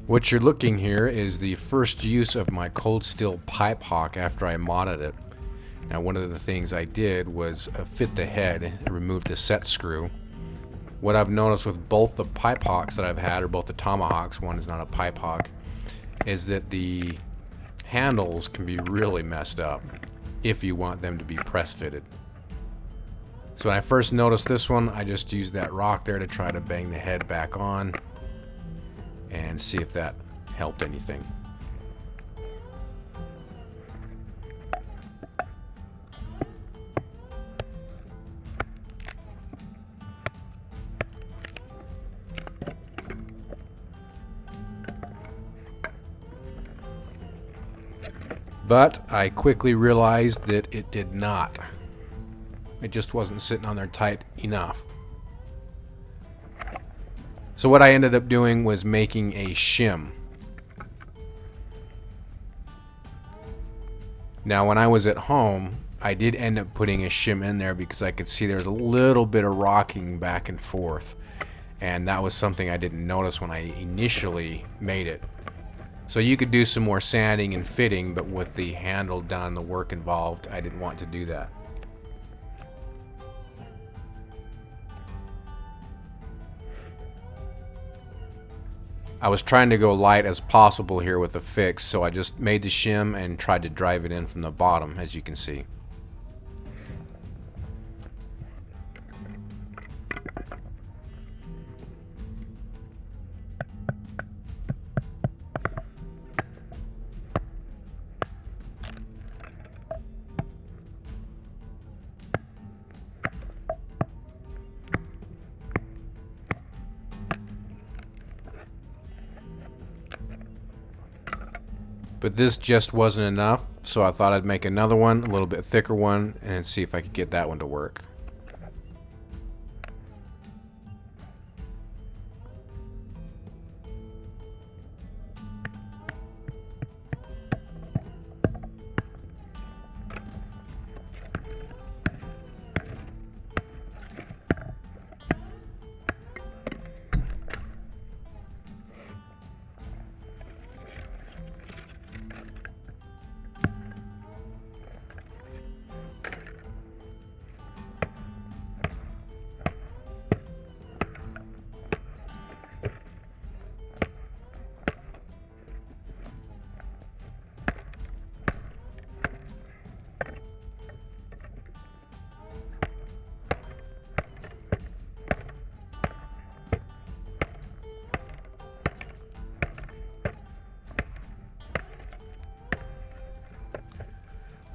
What you're looking here is the first use of my cold steel Pipehawk after I modded it. Now, one of the things I did was fit the head and remove the set screw. What I've noticed with both the Pipehawks that I've had, or both the Tomahawks, one is not a Pipehawk, is that the handles can be really messed up if you want them to be press fitted. So when I first noticed this one, I just used that rock there to try to bang the head back on and see if that helped anything. But I quickly realized that it did not. It just wasn't sitting on there tight enough. So what I ended up doing was making a shim. Now when I was at home, I did end up putting a shim in there because I could see there's a little bit of rocking back and forth. And that was something I didn't notice when I initially made it. So you could do some more sanding and fitting, but with the handle done, the work involved, I didn't want to do that. I was trying to go light as possible here with the fix, so I just made the shim and tried to drive it in from the bottom, as you can see. But this just wasn't enough, so I thought I'd make another one, a little bit thicker one, and see if I could get that one to work.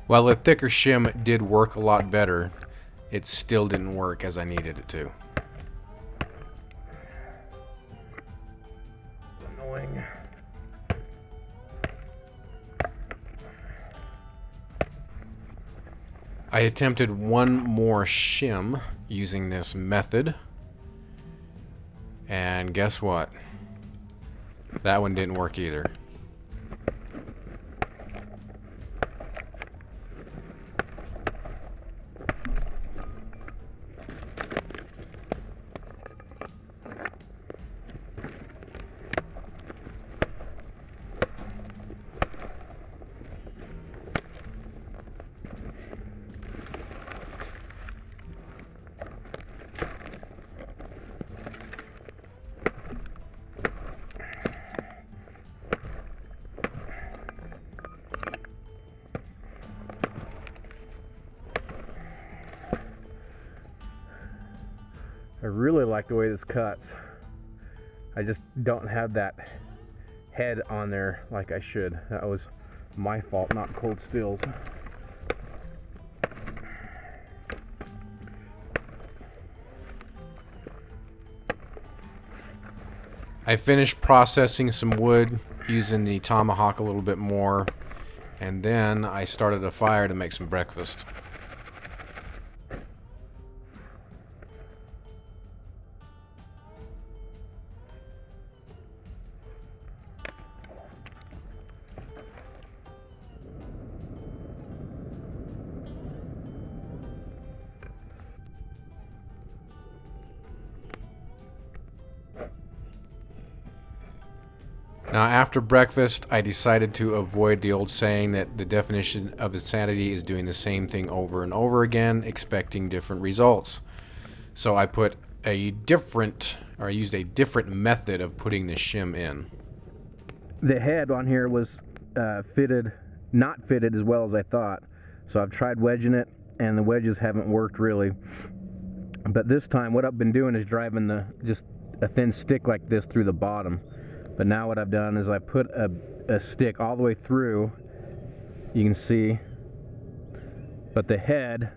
While the thicker shim did work a lot better, it still didn't work as I needed it to. Annoying. I attempted one more shim using this method, and guess what? That one didn't work either. I really like the way this cuts. I just don't have that head on there like I should. That was my fault, not Cold Steel's. I finished processing some wood using the Tomahawk a little bit more, and then I started a fire to make some breakfast. Now, after breakfast, I decided to avoid the old saying that the definition of insanity is doing the same thing over and over again, expecting different results. So I used a different method of putting the shim in. The head on here was not fitted as well as I thought. So I've tried wedging it, and the wedges haven't worked really. But this time, what I've been doing is driving just a thin stick like this through the bottom. But now what I've done is I put a stick all the way through. You can see, but the head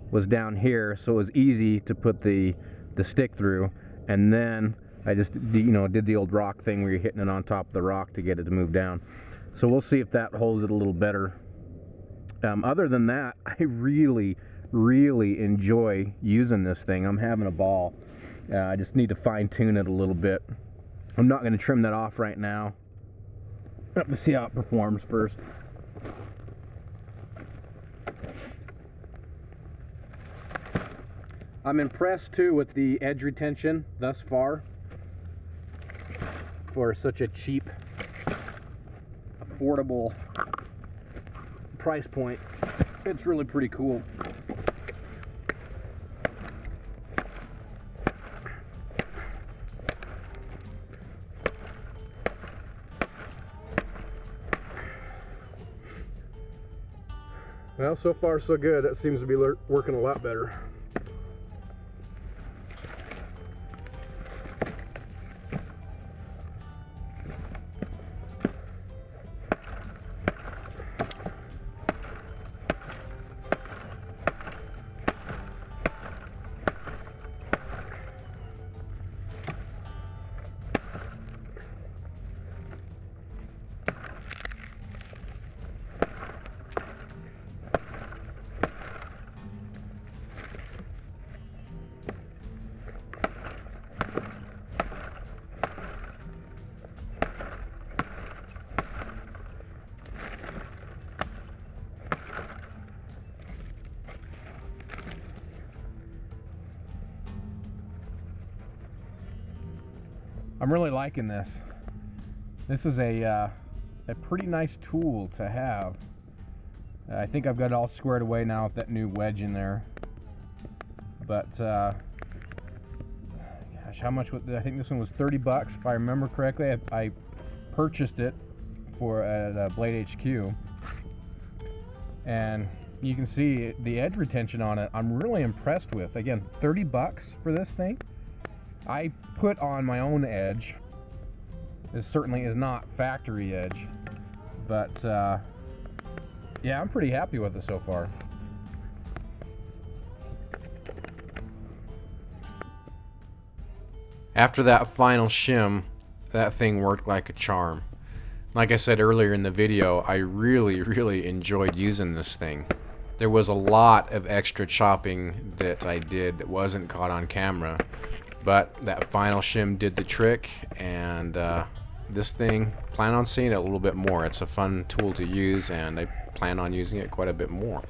was down here, so it was easy to put the stick through. And then I just did the old rock thing where you're hitting it on top of the rock to get it to move down. So we'll see if that holds it a little better. Other than that, I really enjoy using this thing. I'm having a ball. I just need to fine tune it a little bit. I'm not going to trim that off right now. I have to see how it performs first. I'm impressed too with the edge retention thus far for such a cheap, affordable price point. It's really pretty cool. Well, so far so good. That seems to be working a lot better. I'm really liking this. This is a pretty nice tool to have. I think I've got it all squared away now with that new wedge in there. But gosh, how much was I think this one was 30 bucks if I remember correctly. I purchased it at Blade HQ, and you can see the edge retention on it. I'm really impressed with. Again, 30 bucks for this thing. I put on my own edge. This certainly is not factory edge, but yeah, I'm pretty happy with it so far. After that final shim, that thing worked like a charm. Like I said earlier in the video, I really enjoyed using this thing. There was a lot of extra chopping that I did that wasn't caught on camera, but that final shim did the trick, and this thing, plan on seeing it a little bit more. It's a fun tool to use, and I plan on using it quite a bit more.